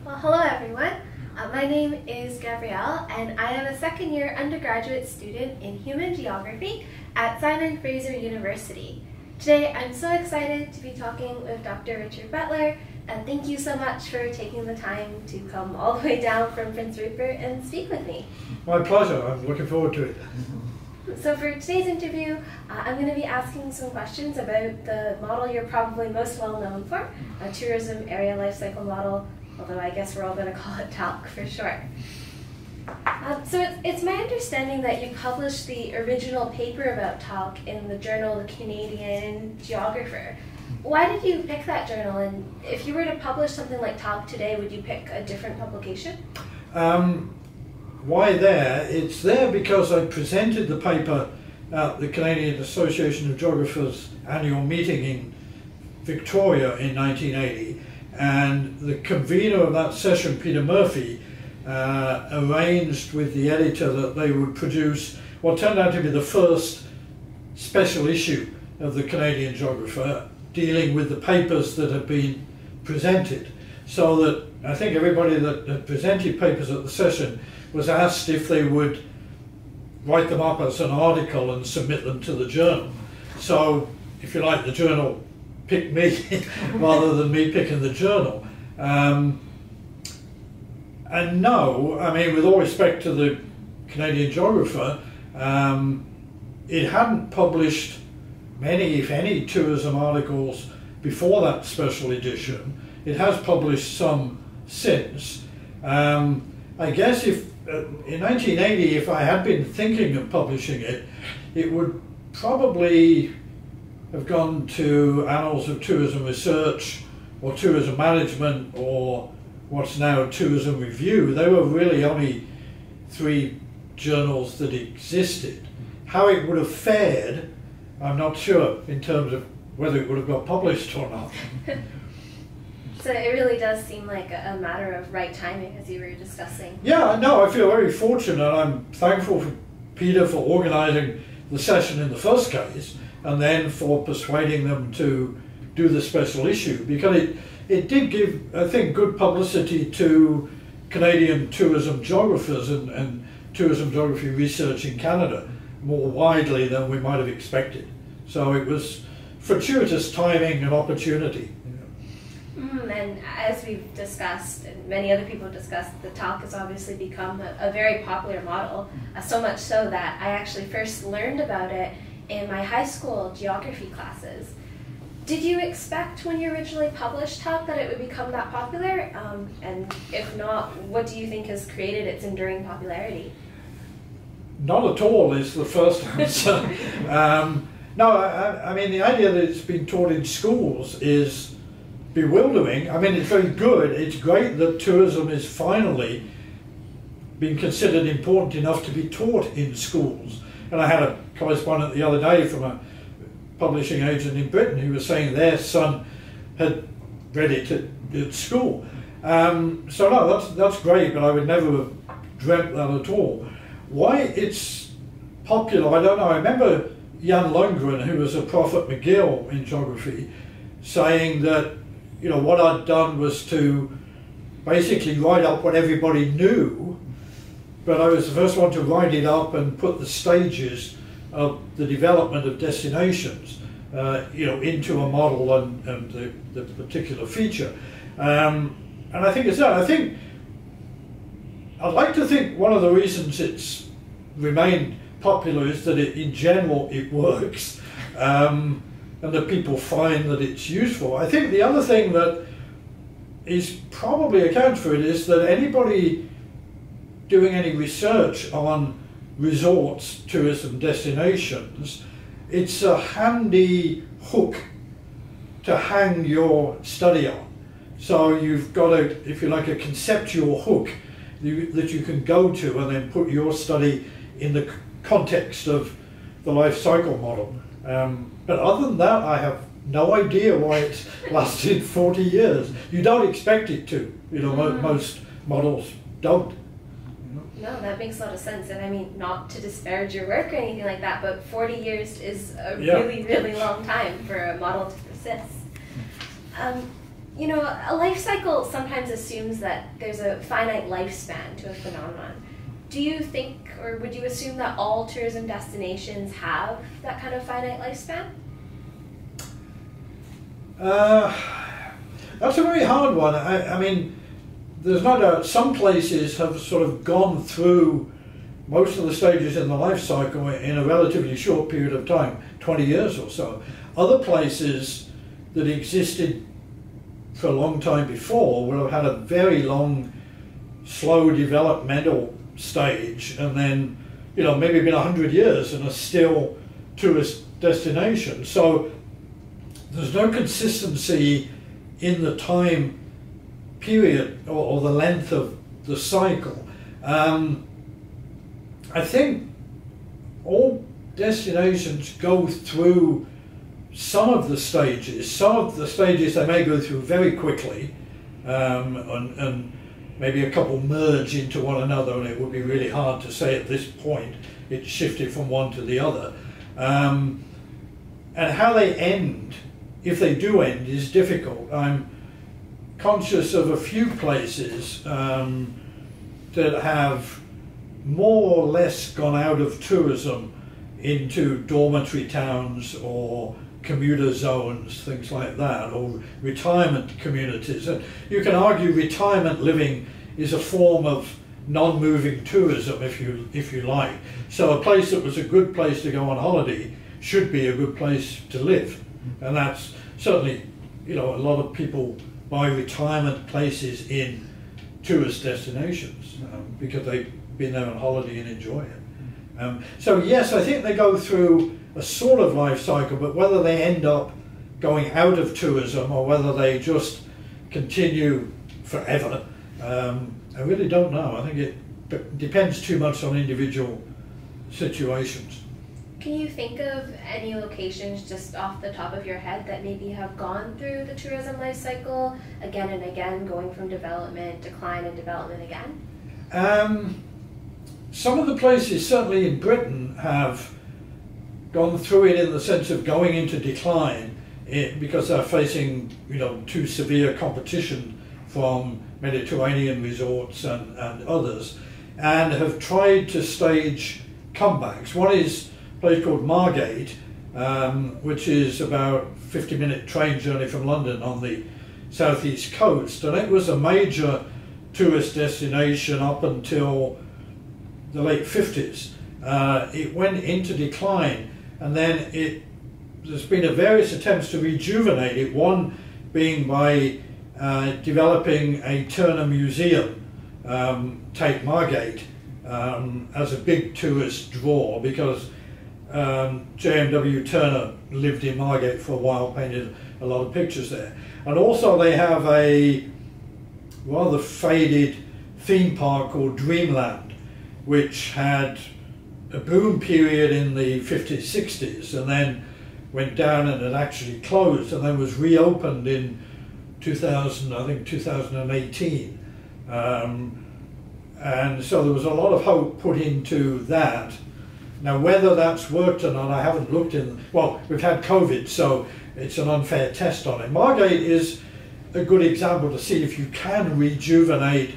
Well, hello everyone. My name is Gabrielle and I am a second year undergraduate student in human geography at Simon Fraser University. Today I'm so excited to be talking with Dr. Richard Butler, and thank you so much for taking the time to come all the way down from Prince Rupert and speak with me. My pleasure, I'm looking forward to it. So for today's interview, I'm going to be asking some questions about the model you're probably most well known for, a tourism area life cycle model, although I guess we're all going to call it TALC for short. So it's my understanding that you published the original paper about TALC in the journal The Canadian Geographer. Why did you pick that journal, and if you were to publish something like TALC today, would you pick a different publication? Why there? It's there because I presented the paper at the Canadian Association of Geographers annual meeting in Victoria in 1980, and the convener of that session, Peter Murphy, arranged with the editor that they would produce what turned out to be the first special issue of the Canadian Geographer, dealing with the papers that had been presented. So that I think everybody that had presented papers at the session was asked if they would write them up as an article and submit them to the journal. So, if you like, the journal picked me rather than me picking the journal. And no, I mean, with all respect to the Canadian Geographer, it hadn't published many, if any, tourism articles before that special edition. It has published some since. I guess if in 1980, if I had been thinking of publishing it, it would probably have gone to Annals of Tourism Research or Tourism Management or what's now Tourism Review. They were really only three journals that existed. How it would have fared, I'm not sure in terms of whether it would have got published or not. So it really does seem like a matter of right timing, as you were discussing. Yeah, no, I feel very fortunate. I'm thankful for Peter for organising the session in the first case, and then for persuading them to do the special issue, because it did give, I think, good publicity to Canadian tourism geographers and tourism geography research in Canada more widely than we might have expected. So it was fortuitous timing and opportunity. And as we've discussed, and many other people have discussed, the TALC has obviously become a very popular model, so much so that I actually first learned about it in my high school geography classes. Did you expect when you originally published TALC that it would become that popular? And if not, what do you think has created its enduring popularity? Not at all is the first answer. No, I mean, the idea that it's been taught in schools is bewildering. I mean, it's very good. It's great that tourism is finally being considered important enough to be taught in schools. And I had a correspondent the other day from a publishing agent in Britain who was saying their son had read it at school. So no, that's great, but I would never have dreamt that at all. Why it's popular, I don't know. I remember Jan Lundgren, who was a prof at McGill in geography, saying that, you know, what I'd done was to basically write up what everybody knew, but I was the first one to write it up and put the stages of the development of destinations, you know, into a model and the particular feature. And I think it's that. I think, I'd like to think one of the reasons it's remained popular is that in general it works. And that people find that it's useful. I think the other thing that is probably accounts for it is that anybody doing any research on resorts, tourism destinations, it's a handy hook to hang your study on. So you've got a, if you like, a conceptual hook that you can go to and then put your study in the context of the life cycle model. But other than that, I have no idea why it's lasted 40 years. You don't expect it to. You know, most models don't. No, that makes a lot of sense. And I mean, not to disparage your work or anything like that, but 40 years is a really, really long time for a model to persist. You know, a life cycle sometimes assumes that there's a finite lifespan to a phenomenon. Do you think, or would you assume that all tourism destinations have that kind of finite lifespan? That's a very hard one. I mean, there's no doubt some places have sort of gone through most of the stages in the life cycle in a relatively short period of time, 20 years or so. Other places that existed for a long time before will have had a very long, slow developmental stage, and then, you know, maybe been 100 years and are still tourist destinations. So there's no consistency in the time period or the length of the cycle. I think all destinations go through some of the stages. Some of the stages they may go through very quickly, and maybe a couple merge into one another, and it would be really hard to say at this point it shifted from one to the other. And how they end, if they do end, is difficult. I'm conscious of a few places that have more or less gone out of tourism into dormitory towns or commuter zones, things like that, or retirement communities. And you can argue retirement living is a form of non-moving tourism, if you like. So a place that was a good place to go on holiday should be a good place to live. And that's certainly, you know, a lot of people buy retirement places in tourist destinations because they've been there on holiday and enjoy it. So yes, I think they go through a sort of life cycle, but whether they end up going out of tourism or whether they just continue forever, I really don't know. I think it depends too much on individual situations. Can you think of any locations just off the top of your head that maybe have gone through the tourism life cycle again and again, going from development, decline, and development again? Some of the places, certainly in Britain, have gone through it in the sense of going into decline because they're facing, you know, too severe competition from Mediterranean resorts and others, and have tried to stage comebacks. One is a place called Margate, which is about a 50-minute train journey from London on the southeast coast, and it was a major tourist destination up until the late 50s. It went into decline, and then there's been various attempts to rejuvenate it, one being by developing a Turner Museum, Tate Margate, as a big tourist draw, because J.M.W. Turner lived in Margate for a while, painted a lot of pictures there. And also they have a rather faded theme park called Dreamland, which had a boom period in the 50s, 60s, and then went down and had actually closed, and then was reopened in 2018. And so there was a lot of hope put into that. Now, whether that's worked or not, I haven't looked in. Well, we've had COVID, so it's an unfair test on it. Margate is a good example to see if you can rejuvenate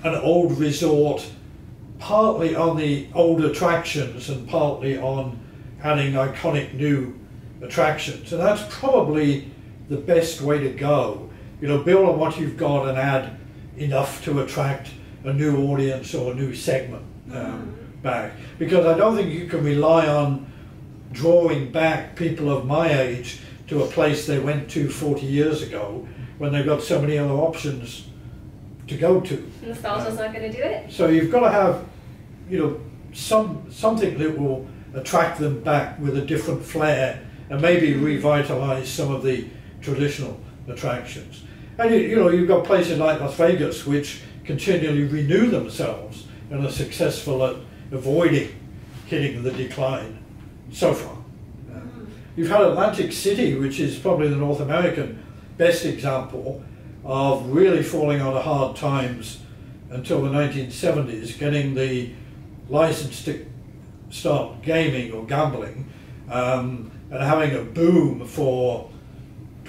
an old resort, partly on the old attractions and partly on adding iconic new attractions. And that's probably the best way to go. You know, build on what you've got and add enough to attract a new audience or a new segment back. Because I don't think you can rely on drawing back people of my age to a place they went to 40 years ago when they've got so many other options to go to. Nostalgia's not going to do it? So you've got to have, you know, something that will attract them back with a different flair and maybe revitalize some of the traditional attractions. And you know, you've got places like Las Vegas which continually renew themselves and are successful at avoiding hitting the decline so far. You've had Atlantic City, which is probably the North American best example of really falling on hard times until the 1970s, getting the license to start gaming or gambling, and having a boom for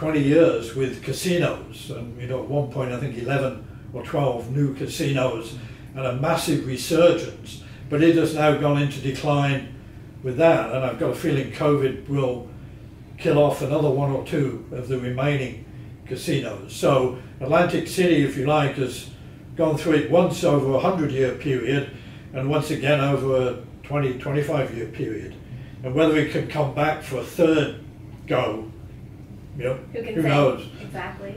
20 years with casinos, and you know, at one point I think 11 or 12 new casinos and a massive resurgence, but it has now gone into decline with that, and I've got a feeling COVID will kill off another one or two of the remaining casinos. So Atlantic City, if you like, has gone through it once over a 100-year period and once again over a 20, 25-year period. And whether it can come back for a third go, you know, who knows? Exactly.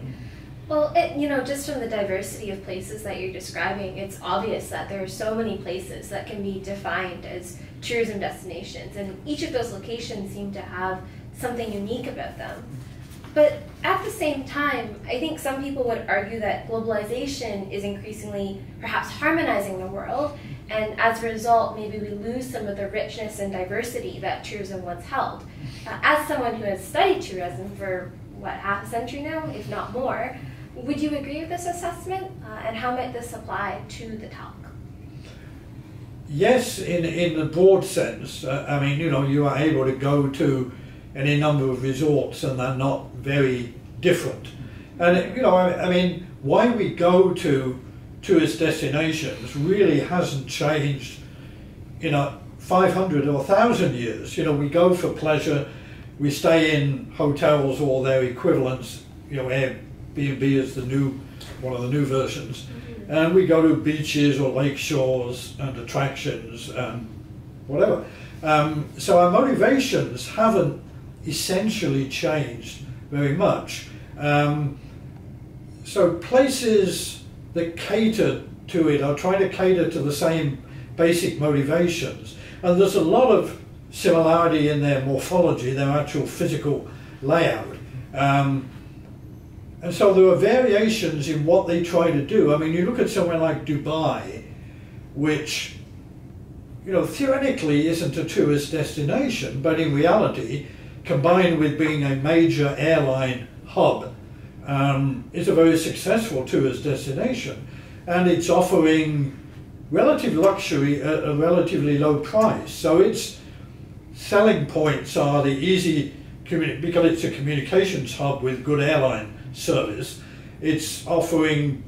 Well, you know, just from the diversity of places that you're describing, it's obvious that there are so many places that can be defined as tourism destinations, and each of those locations seem to have something unique about them. But at the same time, I think some people would argue that globalization is increasingly perhaps harmonizing the world, and as a result, maybe we lose some of the richness and diversity that tourism once held. As someone who has studied tourism for, what, half a century now, if not more, would you agree with this assessment, and how might this apply to the TALC? Yes, in the broad sense. I mean, you know, you are able to go to any number of resorts and they're not very different. And, you know, I mean, why we go to tourist destinations really hasn't changed in 500 or 1,000 years. You know, we go for pleasure, we stay in hotels or their equivalents, you know, Airbnb is one of the new versions, and we go to beaches or lake shores and attractions and whatever. So our motivations haven't essentially changed very much. So places that cater to it are trying to cater to the same basic motivations, and there's a lot of similarity in their morphology, their actual physical layout. And so there are variations in what they try to do. I mean, you look at somewhere like Dubai, which, you know, theoretically isn't a tourist destination, but in reality, combined with being a major airline hub, is a very successful tourist destination. And it's offering relative luxury at a relatively low price. So its selling points are the easy, because it's a communications hub with good airline service, it's offering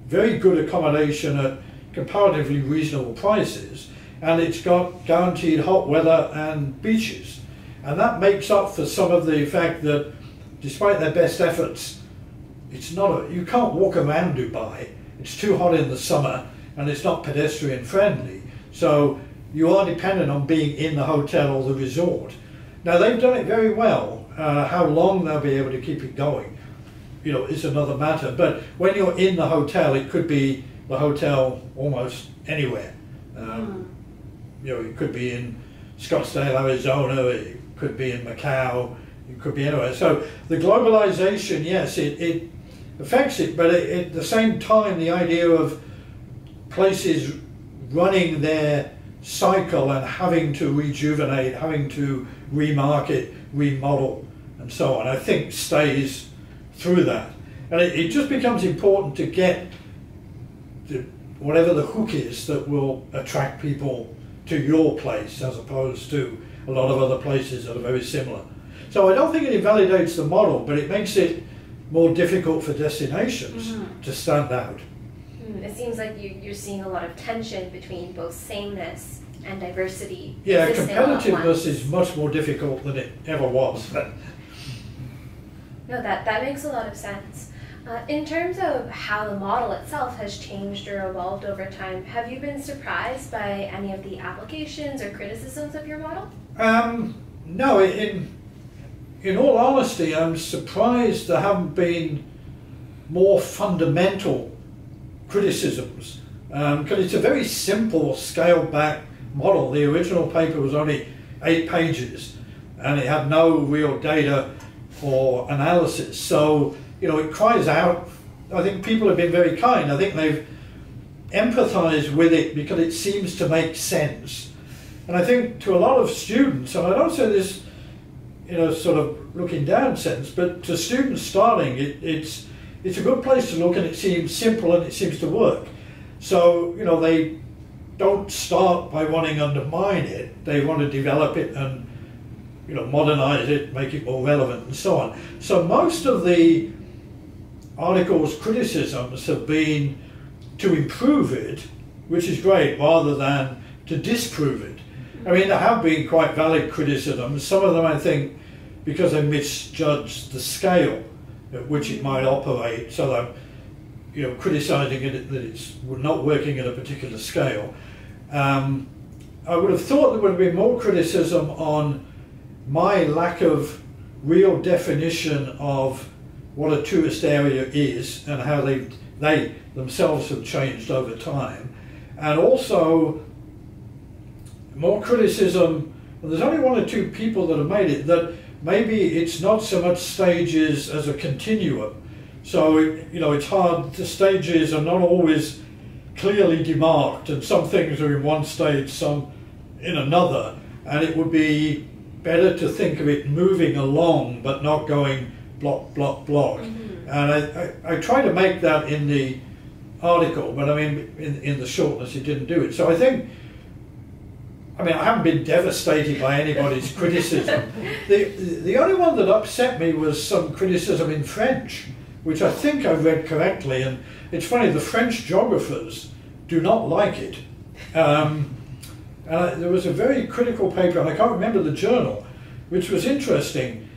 very good accommodation at comparatively reasonable prices, and it's got guaranteed hot weather and beaches. And that makes up for some of the fact that despite their best efforts, it's not you can't walk around Dubai. It's too hot in the summer and it's not pedestrian friendly. So you are dependent on being in the hotel or the resort. Now they've done it very well. How long they'll be able to keep it going, you know, is another matter. But when you're in the hotel, it could be the hotel almost anywhere. You know, it could be in Scottsdale, Arizona, it could be in Macau, it could be anywhere. So the globalization, yes, it affects it, but at the same time, the idea of places running their cycle and having to rejuvenate, having to remarket, remodel, and so on, I think stays through that. And it just becomes important to get whatever the hook is that will attract people to your place as opposed to a lot of other places that are very similar. So I don't think it invalidates the model, but it makes it more difficult for destinations to stand out. It seems like you're seeing a lot of tension between both sameness and diversity. Yeah, competitiveness is much more difficult than it ever was. No, that makes a lot of sense. In terms of how the model itself has changed or evolved over time, have you been surprised by any of the applications or criticisms of your model? No, in all honesty, I'm surprised there haven't been more fundamental criticisms, because it's a very simple scaled back model. The original paper was only 8 pages and it had no real data for analysis. So, you know, it cries out. I think people have been very kind. I think they've empathized with it because it seems to make sense. And I think to a lot of students, and I don't say this in a sort of looking down sense, but to students starting, it's a good place to look, and it seems simple and it seems to work. So, you know, they don't start by wanting to undermine it. They want to develop it and, modernize it, make it more relevant, and so on. So most of the article's criticisms have been to improve it, which is great, rather than to disprove it. I mean, there have been quite valid criticisms. Some of them, I think, because they misjudged the scale at which it might operate, so that criticizing it that it's not working at a particular scale. I would have thought there would have been more criticism on my lack of real definition of what a tourist area is and how they themselves have changed over time, and also more criticism, and there's only one or two people that have made it, that maybe it's not so much stages as a continuum. So, it's hard, the stages are not always clearly demarked, and some things are in one stage, some in another, and it would be better to think of it moving along but not going block, block, block. Mm-hmm. And I try to make that in the article, but I mean, in the shortness it didn't do it. So I haven't been devastated by anybody's criticism. The only one that upset me was some criticism in French, which I think I read correctly, and it's funny, the French geographers do not like it. There was a very critical paper, and I can't remember the journal, which was interesting,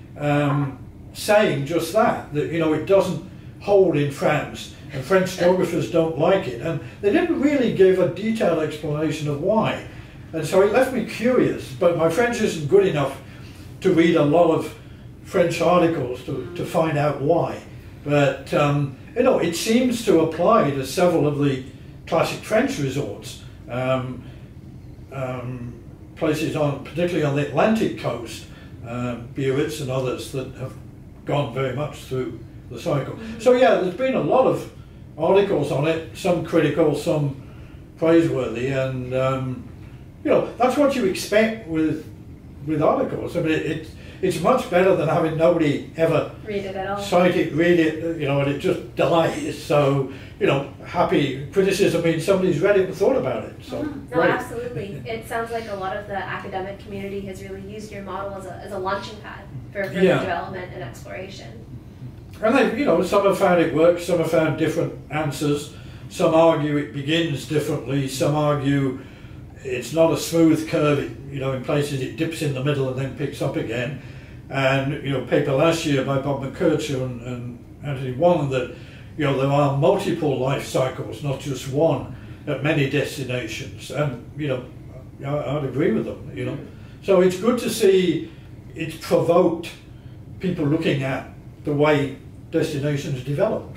saying just that it doesn't hold in France, and French geographers don't like it. And they didn't really give a detailed explanation of why. And so it left me curious, but my French isn't good enough to read a lot of French articles to find out why. But, it seems to apply to several of the classic French resorts, places particularly on the Atlantic coast, Biarritz and others that have gone very much through the cycle. So yeah, there's been a lot of articles on it, some critical, some praiseworthy, and that's what you expect with articles. I mean, it's much better than having nobody ever read it at all. Cite it, read it, and it just dies. So, happy criticism means somebody's read it and thought about it. So, No, absolutely. It sounds like a lot of the academic community has really used your model as a launching pad for further development and exploration. And they, some have found it works, some have found different answers. Some argue it begins differently. Some argue it's not a smooth curve. In places it dips in the middle and then picks up again. And paper last year by Bob McCurcher and Anthony Wong that there are multiple life cycles, not just one, at many destinations. And I'd agree with them. So it's good to see it's provoked people looking at the way destinations develop.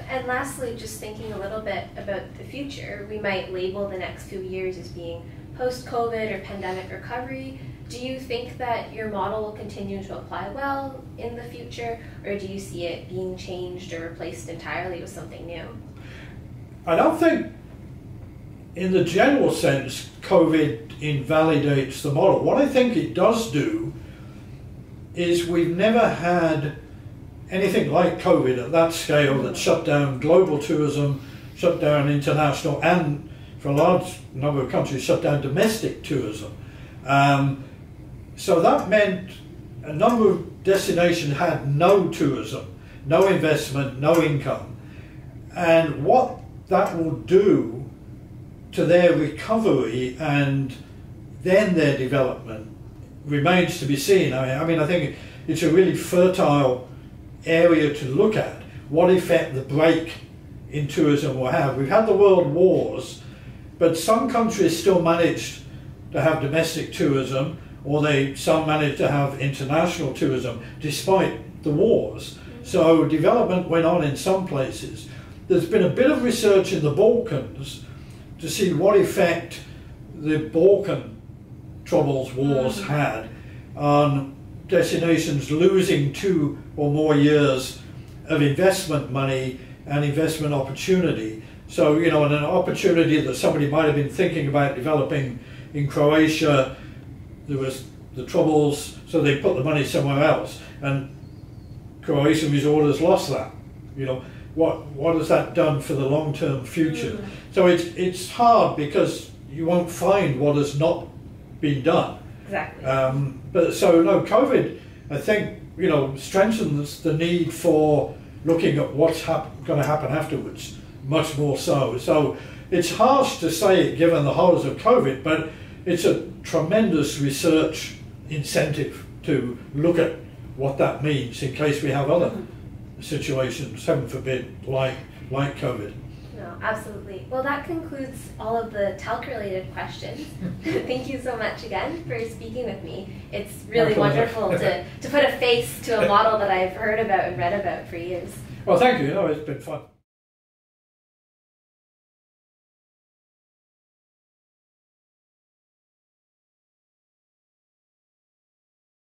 And lastly, just thinking a little bit about the future, we might label the next few years as being post-COVID or pandemic recovery. Do you think that your model will continue to apply well in the future, or do you see it being changed or replaced entirely with something new? I don't think, in the general sense, COVID invalidates the model. What I think it does do is we've never had anything like COVID at that scale that shut down global tourism, shut down international, and for a large number of countries shut down domestic tourism. So that meant a number of destinations had no tourism, no investment, no income. And what that will do to their recovery and then their development remains to be seen. I mean, I think it's a really fertile area to look at, what effect the break in tourism will have. We've had the world wars, but some countries still managed to have domestic tourism, or some managed to have international tourism despite the wars. So development went on in some places. There's been a bit of research in the Balkans to see what effect the Balkan Troubles wars had on destinations losing 2 or more years of investment money and investment opportunity. So, and an opportunity that somebody might have been thinking about developing in Croatia, there was the Troubles, so they put the money somewhere else, and Croatian resorters lost that. What has that done for the long-term future? So it's hard because you won't find what has not been done. Exactly. But so no, COVID, I think, you know, strengthens the need for looking at what's going to happen afterwards, much more so. So it's harsh to say it given the horrors of COVID, but it's a tremendous research incentive to look at what that means in case we have other situations, heaven forbid, like COVID. No, absolutely. Well, that concludes all of the TALC-related questions. Thank you so much again for speaking with me. It's really wonderful to put a face to a model that I've heard about and read about for years. Well, thank you. You know, it's been fun.